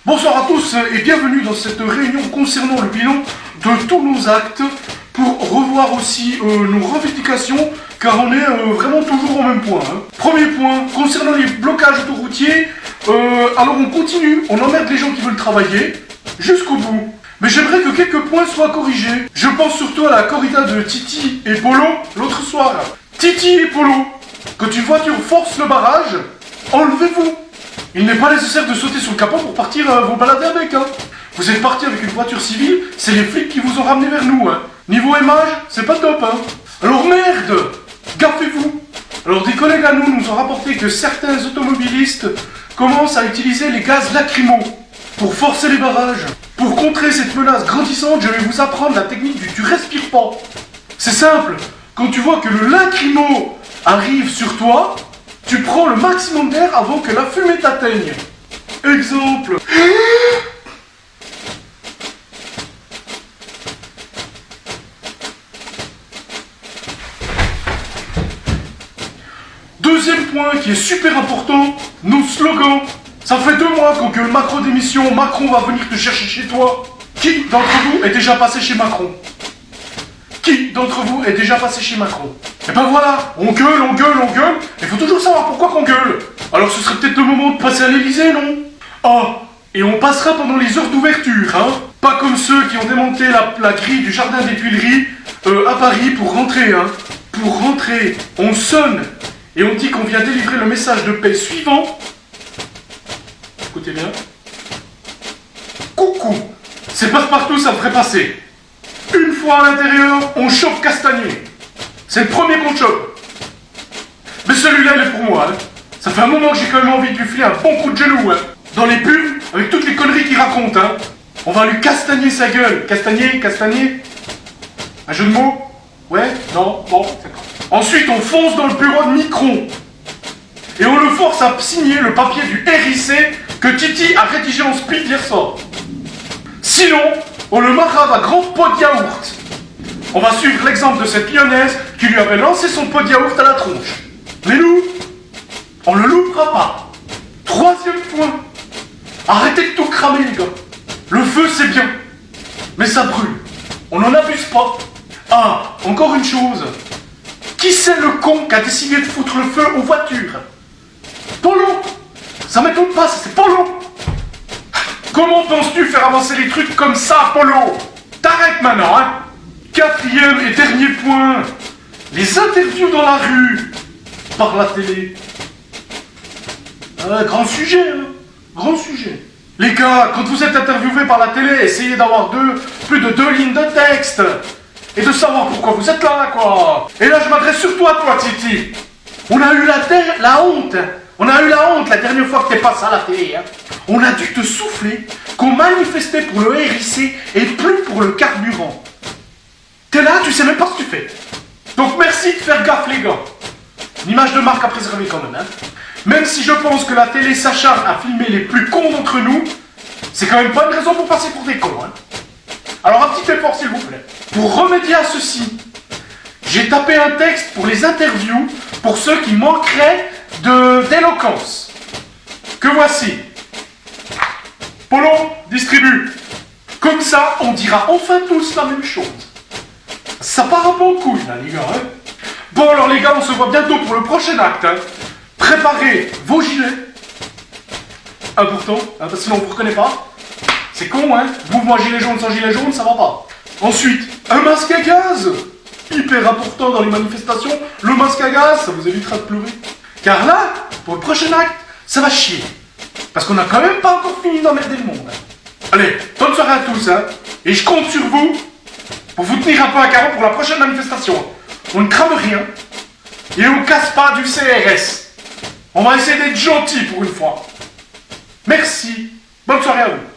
Bonsoir à tous et bienvenue dans cette réunion concernant le bilan de tous nos actes pour revoir aussi nos revendications car on est vraiment toujours au même point. Premier point, concernant les blocages autoroutiers, alors on continue, on emmerde les gens qui veulent travailler jusqu'au bout. Mais j'aimerais que quelques points soient corrigés. Je pense surtout à la corrida de Titi et Polo l'autre soir. Titi et Polo, quand une voiture force le barrage, enlevez-vous. Il n'est pas nécessaire de sauter sur le capot pour partir vous balader avec. Vous êtes parti avec une voiture civile, c'est les flics qui vous ont ramené vers nous. Niveau aimage, c'est pas top. Alors merde, gaffez-vous. Alors des collègues à nous ont rapporté que certains automobilistes commencent à utiliser les gaz lacrymaux pour forcer les barrages. Pour contrer cette menace grandissante, je vais vous apprendre la technique du tu respires pas. C'est simple, quand tu vois que le lacrymo arrive sur toi, tu prends le maximum d'air avant que la fumée t'atteigne. Exemple. Deuxième point qui est super important, nos slogans. Ça fait 2 mois qu'on gueule Macron démission, Macron va venir te chercher chez toi. Qui d'entre vous est déjà passé chez Macron? Qui d'entre vous est déjà passé chez Macron? Et ben voilà, on gueule, il faut toujours savoir pourquoi qu'on gueule. Alors ce serait peut-être le moment de passer à l'Elysée, non? Ah, et on passera pendant les heures d'ouverture, hein. Pas comme ceux qui ont démonté la grille du jardin des Tuileries à Paris pour rentrer, hein. Pour rentrer, on sonne et on dit qu'on vient délivrer le message de paix suivant. Écoutez bien. Coucou, c'est passe-partout, ça me ferait passer. Une fois à l'intérieur, on chope Castagnier. C'est le premier qu'on chope. Mais celui-là, il est pour moi. Ça fait un moment que j'ai quand même envie de lui filer un bon coup de genou. Dans les pubs, avec toutes les conneries qu'il raconte. On va lui castagner sa gueule. Castagner. Un jeu de mots? Ouais? Non? Bon, d'accord. Ensuite, on fonce dans le bureau de Micron. Et on le force à signer le papier du RIC que Titi a rédigé en speed hier soir. Sinon, on le marave à grand pot de yaourt. On va suivre l'exemple de cette lyonnaise qui lui avait lancé son pot de yaourt à la tronche. Mais nous, on le loupera pas. Troisième point, arrêtez de tout cramer les gars. Le feu c'est bien, mais ça brûle. On n'en abuse pas. Ah, encore une chose. Qui c'est le con qui a décidé de foutre le feu aux voitures? Polo. Ça m'étonne pas, c'est Polo. Comment penses-tu faire avancer les trucs comme ça, Polo? T'arrêtes maintenant, hein. Quatrième et dernier point, les interviews dans la rue, par la télé. Grand sujet, grand sujet. Les gars, quand vous êtes interviewés par la télé, essayez d'avoir plus de 2 lignes de texte. Et de savoir pourquoi vous êtes là, quoi. Et là, je m'adresse surtout à toi, Titi. On a eu la honte. On a eu la honte la dernière fois que t'es passé à la télé. On a dû te souffler qu'on manifestait pour le RIC et plus pour le carburant. T'es là, tu sais même pas ce que tu fais. Donc merci de faire gaffe les gars. Une image de marque à préserver quand même. Même si je pense que la télé s'acharne à filmer les plus cons d'entre nous, c'est quand même pas une raison pour passer pour des cons. Alors un petit effort s'il vous plaît. Pour remédier à ceci, j'ai tapé un texte pour les interviews pour ceux qui manqueraient d'éloquence. Que voici. Polo, distribue. Comme ça, on dira enfin tous la même chose. Ça part un bon couille là les gars. Bon alors les gars, on se voit bientôt pour le prochain acte. Préparez vos gilets. Important, parce que sinon on vous reconnaît pas. C'est con mouvement gilet jaune sans gilet jaune, ça va pas. Ensuite, un masque à gaz. Hyper important dans les manifestations, le masque à gaz, ça vous évitera de pleurer. Car là, pour le prochain acte, ça va chier. Parce qu'on n'a quand même pas encore fini d'emmerder le monde. Allez, bonne soirée à tous et je compte sur vous pour vous tenir un peu à carreau pour la prochaine manifestation. On ne crame rien et on casse pas du CRS. On va essayer d'être gentil pour une fois. Merci. Bonne soirée à vous.